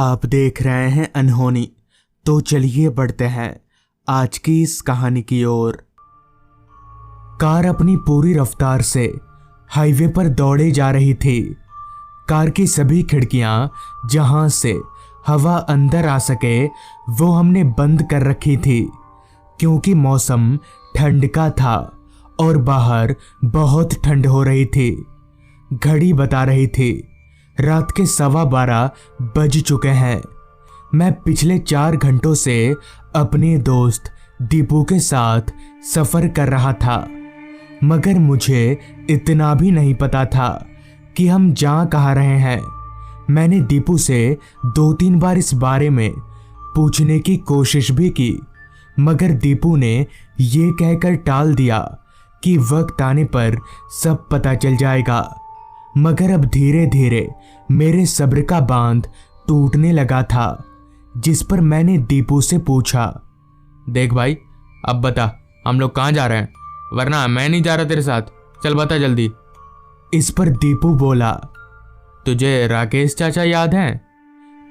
आप देख रहे हैं अनहोनी। तो चलिए बढ़ते हैं आज की इस कहानी की ओर। कार अपनी पूरी रफ्तार से हाईवे पर दौड़े जा रही थी। कार की सभी खिड़कियां जहां से हवा अंदर आ सके वो हमने बंद कर रखी थी, क्योंकि मौसम ठंड का था और बाहर बहुत ठंड हो रही थी। घड़ी बता रही थी रात के 12:15 बज चुके हैं। मैं पिछले 4 घंटों से अपने दोस्त दीपू के साथ सफर कर रहा था, मगर मुझे इतना भी नहीं पता था कि हम जा कहाँ रहे हैं। मैंने दीपू से 2-3 बार इस बारे में पूछने की कोशिश भी की, मगर दीपू ने ये कहकर टाल दिया कि वक्त आने पर सब पता चल जाएगा। मगर अब धीरे धीरे मेरे सब्र का बांध टूटने लगा था, जिस पर मैंने दीपू से पूछा, देख भाई, अब बता हम लोग कहाँ जा रहे हैं, वरना मैं नहीं जा रहा तेरे साथ, चल बता जल्दी। इस पर दीपू बोला, तुझे राकेश चाचा याद हैं?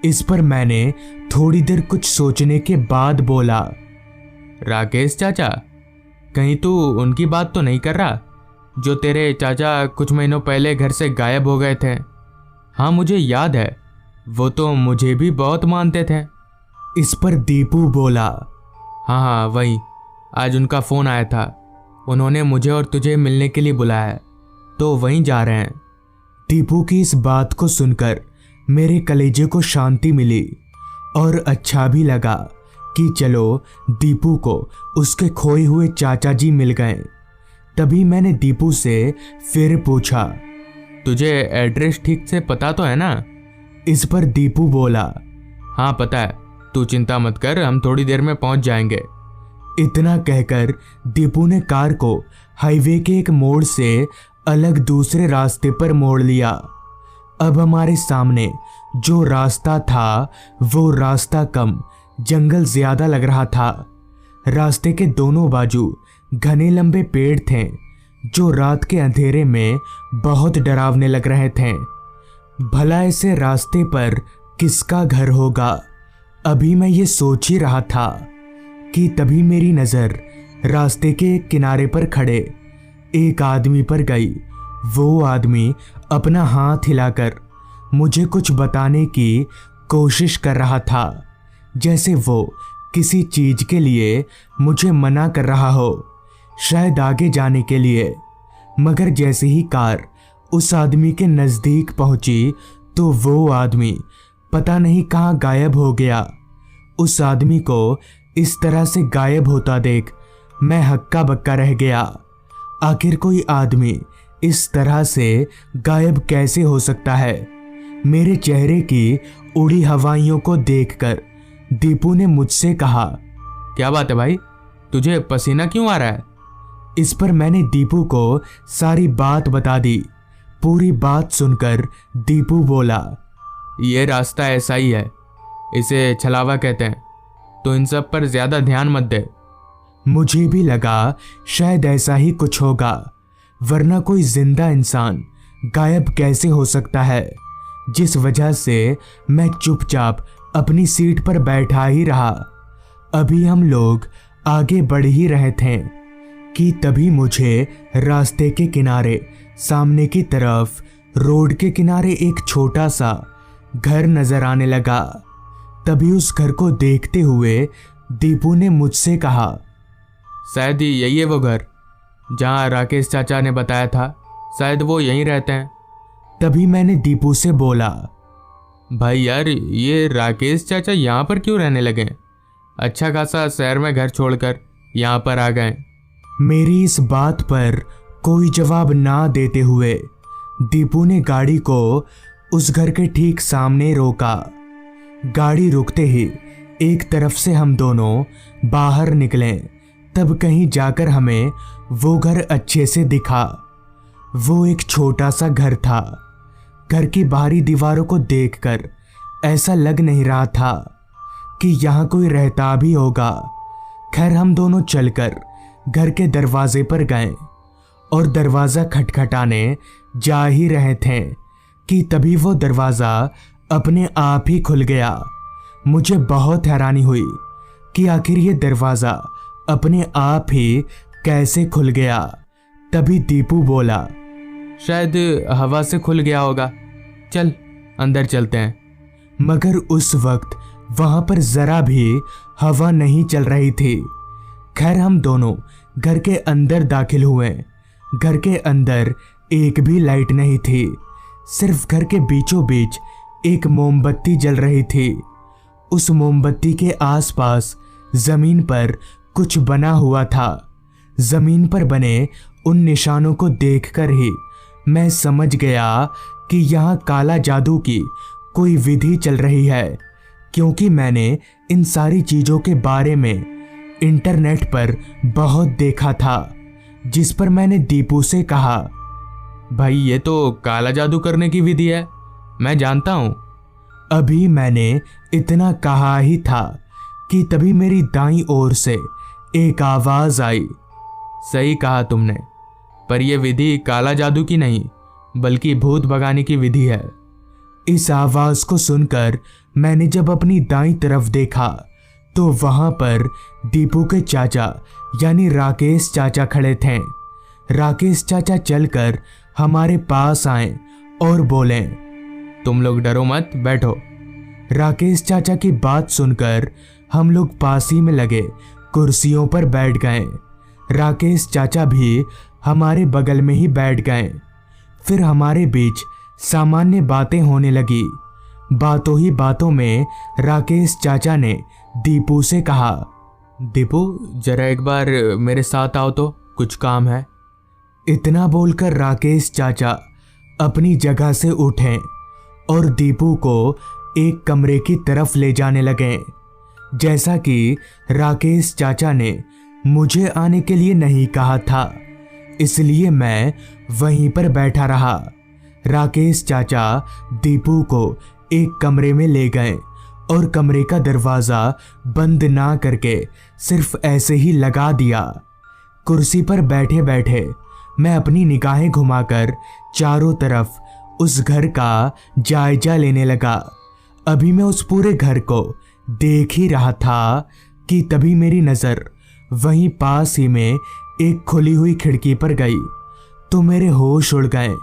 इस पर मैंने थोड़ी देर कुछ सोचने के बाद बोला, राकेश चाचा? कहीं तू उनकी बात तो नहीं कर रहा जो तेरे चाचा कुछ महीनों पहले घर से गायब हो गए थे? हाँ मुझे याद है, वो तो मुझे भी बहुत मानते थे। इस पर दीपू बोला, हाँ वही, आज उनका फ़ोन आया था, उन्होंने मुझे और तुझे मिलने के लिए बुलाया है, तो वहीं जा रहे हैं। दीपू की इस बात को सुनकर मेरे कलेजे को शांति मिली और अच्छा भी लगा कि चलो दीपू को उसके खोए हुए चाचा जी मिल गए। तभी मैंने दीपू से फिर पूछा, तुझे एड्रेस ठीक से पता तो है ना? इस पर दीपू बोला, हाँ पता है, तू चिंता मत कर, हम थोड़ी देर में पहुंच जाएंगे। इतना कहकर दीपू ने कार को हाईवे के एक मोड़ से अलग दूसरे रास्ते पर मोड़ लिया। अब हमारे सामने जो रास्ता था वो रास्ता कम, जंगल ज्यादा लग रहा था। रास्ते के दोनों बाजू घने लंबे पेड़ थे जो रात के अंधेरे में बहुत डरावने लग रहे थे। भला ऐसे रास्ते पर किसका घर होगा? अभी मैं ये सोच ही रहा था कि तभी मेरी नज़र रास्ते के एक किनारे पर खड़े एक आदमी पर गई। वो आदमी अपना हाथ हिलाकर मुझे कुछ बताने की कोशिश कर रहा था, जैसे वो किसी चीज के लिए मुझे मना कर रहा हो, शायद आगे जाने के लिए। मगर जैसे ही कार उस आदमी के नज़दीक पहुंची तो वो आदमी पता नहीं कहाँ गायब हो गया। उस आदमी को इस तरह से गायब होता देख मैं हक्का बक्का रह गया। आखिर कोई आदमी इस तरह से गायब कैसे हो सकता है? मेरे चेहरे की उड़ी हवाइयों को देखकर दीपू ने मुझसे कहा, क्या बात है भाई, तुझे पसीना क्यों आ रहा है? इस पर मैंने दीपू को सारी बात बता दी। पूरी बात सुनकर दीपू बोला, ये रास्ता ऐसा ही है, इसे छलावा कहते हैं, तो इन सब पर ज्यादा ध्यान मत दे। मुझे भी लगा शायद ऐसा ही कुछ होगा, वरना कोई जिंदा इंसान गायब कैसे हो सकता है, जिस वजह से मैं चुपचाप अपनी सीट पर बैठा ही रहा। अभी हम लोग आगे बढ़ ही रहे थे कि तभी मुझे रास्ते के किनारे सामने की तरफ रोड के किनारे एक छोटा सा घर नजर आने लगा। तभी उस घर को देखते हुए दीपू ने मुझसे कहा, शायद यही है वो घर जहाँ राकेश चाचा ने बताया था, शायद वो यहीं रहते हैं। तभी मैंने दीपू से बोला, भाई यार, ये राकेश चाचा यहाँ पर क्यों रहने लगे? अच्छा खासा शहर में घर छोड़कर यहाँ पर आ गए। मेरी इस बात पर कोई जवाब ना देते हुए दीपू ने गाड़ी को उस घर के ठीक सामने रोका। गाड़ी रुकते ही एक तरफ से हम दोनों बाहर निकले, तब कहीं जाकर हमें वो घर अच्छे से दिखा। वो एक छोटा सा घर था। घर की बाहरी दीवारों को देखकर ऐसा लग नहीं रहा था कि यहाँ कोई रहता भी होगा। खैर हम दोनों चलकर घर के दरवाजे पर गए और दरवाज़ा खटखटाने जा ही रहे थे कि तभी वो दरवाज़ा अपने आप ही खुल गया। मुझे बहुत हैरानी हुई कि आखिर ये दरवाज़ा अपने आप ही कैसे खुल गया। तभी दीपू बोला, शायद हवा से खुल गया होगा, चल अंदर चलते हैं। मगर उस वक्त वहां पर जरा भी हवा नहीं चल रही थी। खैर हम दोनों घर के अंदर दाखिल हुए। घर के अंदर एक भी लाइट नहीं थी, सिर्फ घर के बीचों बीच एक मोमबत्ती जल रही थी। उस मोमबत्ती के आसपास जमीन पर कुछ बना हुआ था। जमीन पर बने उन निशानों को देखकर ही मैं समझ गया कि यहाँ काला जादू की कोई विधि चल रही है, क्योंकि मैंने इन सारी चीज़ों के बारे में इंटरनेट पर बहुत देखा था। जिस पर मैंने दीपू से कहा, भाई ये तो काला जादू करने की विधि है, मैं जानता हूँ। अभी मैंने इतना कहा ही था कि तभी मेरी दाईं ओर से एक आवाज़ आई। सही कहा तुमने, पर यह विधि काला जादू की नहीं बल्कि भूत भगाने की विधि है। इस आवाज़ को सुनकर मैंने जब अपनी दाईं तरफ देखा तो वहां पर दीपू के चाचा यानी राकेश चाचा खड़े थे। राकेश चाचा चलकर हमारे पास आए और बोले, तुम लोग डरो मत, बैठो। राकेश चाचा की बात सुनकर हम लोग पास ही में लगे कुर्सियों पर बैठ गए। राकेश चाचा भी हमारे बगल में ही बैठ गए। फिर हमारे बीच सामान्य बातें होने लगी। बातों ही बातों में राकेश चाचा ने दीपू से कहा, दीपू जरा एक बार मेरे साथ आओ तो, कुछ काम है। इतना बोलकर राकेश चाचा अपनी जगह से उठे और दीपू को एक कमरे की तरफ ले जाने लगे। जैसा कि राकेश चाचा ने मुझे आने के लिए नहीं कहा था, इसलिए मैं वहीं पर बैठा रहा। राकेश चाचा दीपू को एक कमरे में ले गए और कमरे का दरवाज़ा बंद ना करके सिर्फ ऐसे ही लगा दिया। कुर्सी पर बैठे बैठे मैं अपनी निगाहें घुमाकर चारों तरफ उस घर का जायजा लेने लगा। अभी मैं उस पूरे घर को देख ही रहा था कि तभी मेरी नज़र वहीं पास ही में एक खुली हुई खिड़की पर गई तो मेरे होश उड़ गए,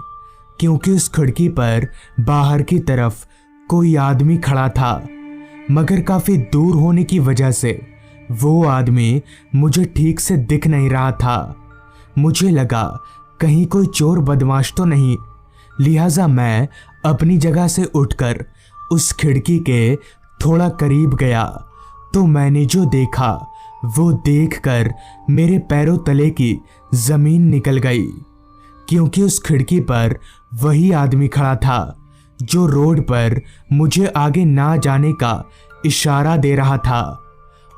क्योंकि उस खिड़की पर बाहर की तरफ कोई आदमी खड़ा था, मगर काफ़ी दूर होने की वजह से वो आदमी मुझे ठीक से दिख नहीं रहा था। मुझे लगा कहीं कोई चोर बदमाश तो नहीं, लिहाजा मैं अपनी जगह से उठकर उस खिड़की के थोड़ा करीब गया तो मैंने जो देखा वो देखकर मेरे पैरों तले की ज़मीन निकल गई, क्योंकि उस खिड़की पर वही आदमी खड़ा था जो रोड पर मुझे आगे ना जाने का इशारा दे रहा था।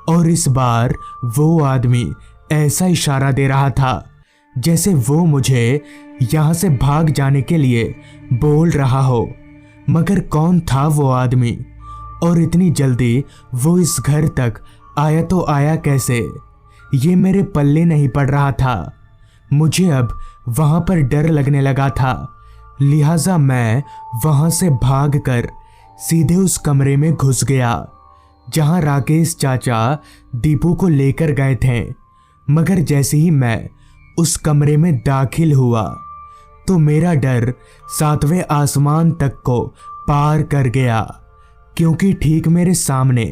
और इस बार वो आदमी ऐसा इशारा दे रहा था जैसे वो मुझे यहाँ से भाग जाने के लिए बोल रहा हो। मगर कौन था वो आदमी और इतनी जल्दी वो इस घर तक आया तो आया कैसे, ये मेरे पल्ले नहीं पड़ रहा था। मुझे अब वहाँ पर डर लगने लगा था, लिहाजा मैं वहाँ से भागकर सीधे उस कमरे में घुस गया जहाँ राकेश चाचा दीपू को लेकर गए थे। मगर जैसे ही मैं उस कमरे में दाखिल हुआ तो मेरा डर 7वें आसमान तक को पार कर गया, क्योंकि ठीक मेरे सामने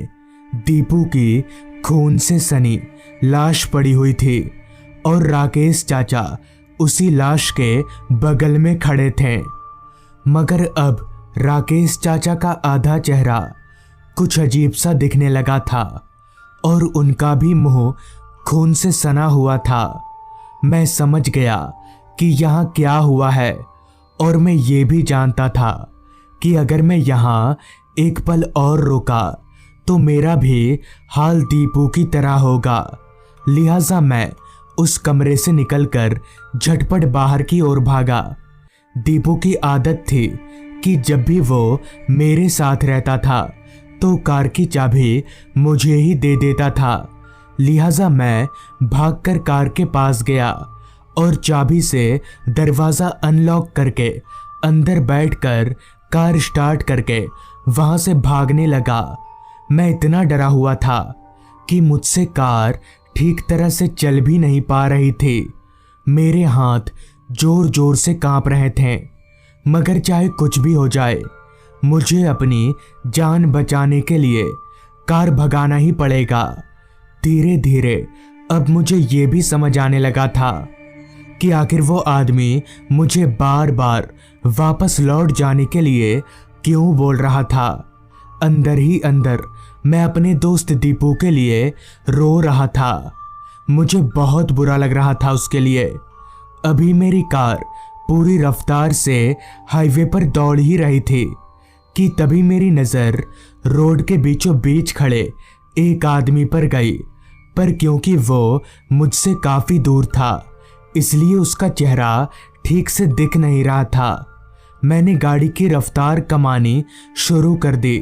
दीपू की खून से सनी लाश पड़ी हुई थी और राकेश चाचा उसी लाश के बगल में खड़े थे। मगर अब राकेश चाचा का आधा चेहरा कुछ अजीब सा दिखने लगा था और उनका भी मुंह खून से सना हुआ था। मैं समझ गया कि यहाँ क्या हुआ है और मैं ये भी जानता था कि अगर मैं यहाँ एक पल और रुका तो मेरा भी हाल दीपू की तरह होगा। लिहाजा मैं उस कमरे से निकलकर झटपट बाहर की ओर भागा। दीपू की आदत थी कि जब भी वो मेरे साथ रहता था तो कार की चाबी मुझे ही दे देता था। लिहाजा मैं भागकर कार के पास गया और चाबी से दरवाज़ा अनलॉक करके अंदर बैठकर कार स्टार्ट करके वहां से भागने लगा। मैं इतना डरा हुआ था कि मुझसे कार ठीक तरह से चल भी नहीं पा रही थी। मेरे हाथ जोर जोर से कांप रहे थे, मगर चाहे कुछ भी हो जाए मुझे अपनी जान बचाने के लिए कार भगाना ही पड़ेगा। धीरे धीरे अब मुझे ये भी समझ आने लगा था कि आखिर वो आदमी मुझे बार बार वापस लौट जाने के लिए क्यों बोल रहा था। अंदर ही अंदर मैं अपने दोस्त दीपू के लिए रो रहा था। मुझे बहुत बुरा लग रहा था उसके लिए। अभी मेरी कार पूरी रफ्तार से हाईवे पर दौड़ ही रही थी कि तभी मेरी नज़र रोड के बीचों बीच खड़े एक आदमी पर गई, पर क्योंकि वो मुझसे काफ़ी दूर था इसलिए उसका चेहरा ठीक से दिख नहीं रहा था। मैंने गाड़ी की रफ्तार कमानी शुरू कर दी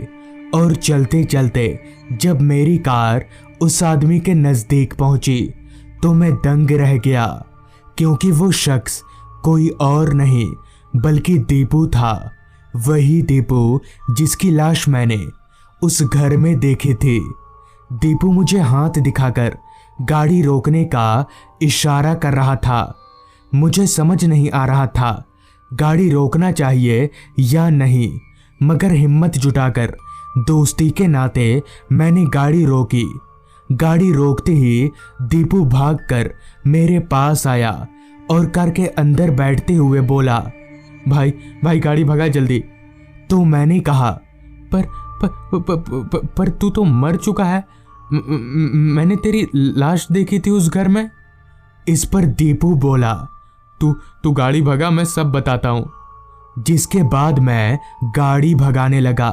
और चलते चलते जब मेरी कार उस आदमी के नज़दीक पहुंची तो मैं दंग रह गया, क्योंकि वो शख्स कोई और नहीं बल्कि दीपू था। वही दीपू जिसकी लाश मैंने उस घर में देखी थी। दीपू मुझे हाथ दिखाकर गाड़ी रोकने का इशारा कर रहा था। मुझे समझ नहीं आ रहा था गाड़ी रोकना चाहिए या नहीं, मगर हिम्मत जुटाकर दोस्ती के नाते मैंने गाड़ी रोकी। गाड़ी रोकते ही दीपू भागकर मेरे पास आया और कार के अंदर बैठते हुए बोला, भाई भाई गाड़ी भगा जल्दी। तो मैंने कहा, पर तू तो मर चुका है। मैंने तेरी लाश देखी थी उस घर में। इस पर दीपू बोला, तू गाड़ी भगा, मैं सब बताता हूं। जिसके बाद मैं गाड़ी भगाने लगा।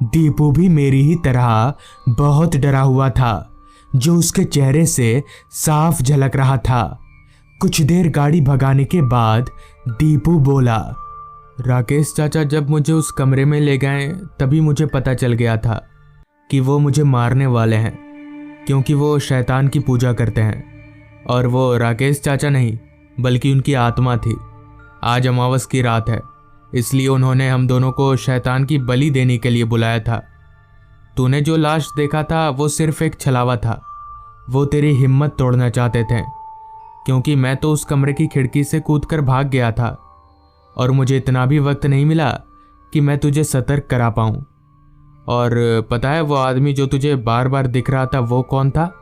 दीपू भी मेरी ही तरह बहुत डरा हुआ था, जो उसके चेहरे से साफ झलक रहा था। कुछ देर गाड़ी भगाने के बाद दीपू बोला, राकेश चाचा जब मुझे उस कमरे में ले गए तभी मुझे पता चल गया था कि वो मुझे मारने वाले हैं, क्योंकि वो शैतान की पूजा करते हैं और वो राकेश चाचा नहीं बल्कि उनकी आत्मा थी। आज अमावस की रात है, इसलिए उन्होंने हम दोनों को शैतान की बलि देने के लिए बुलाया था। तूने जो लाश देखा था वो सिर्फ एक छलावा था। वो तेरी हिम्मत तोड़ना चाहते थे, क्योंकि मैं तो उस कमरे की खिड़की से कूदकर भाग गया था और मुझे इतना भी वक्त नहीं मिला कि मैं तुझे सतर्क करा पाऊं। और पता है वो आदमी जो तुझे बार बार दिख रहा था वो कौन था?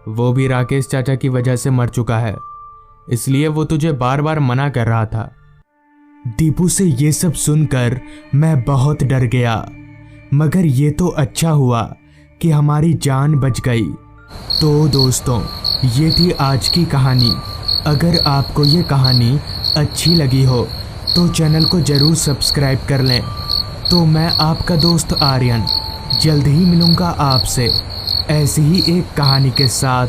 वो भी राकेश चाचा की वजह से मर चुका है, इसलिए वो तुझे बार बार मना कर रहा था। दीपू से ये सब सुनकर मैं बहुत डर गया, मगर ये तो अच्छा हुआ कि हमारी जान बच गई। तो दोस्तों, ये थी आज की कहानी। अगर आपको ये कहानी अच्छी लगी हो तो चैनल को ज़रूर सब्सक्राइब कर लें। तो मैं आपका दोस्त आर्यन जल्द ही मिलूँगा आपसे ऐसी ही एक कहानी के साथ।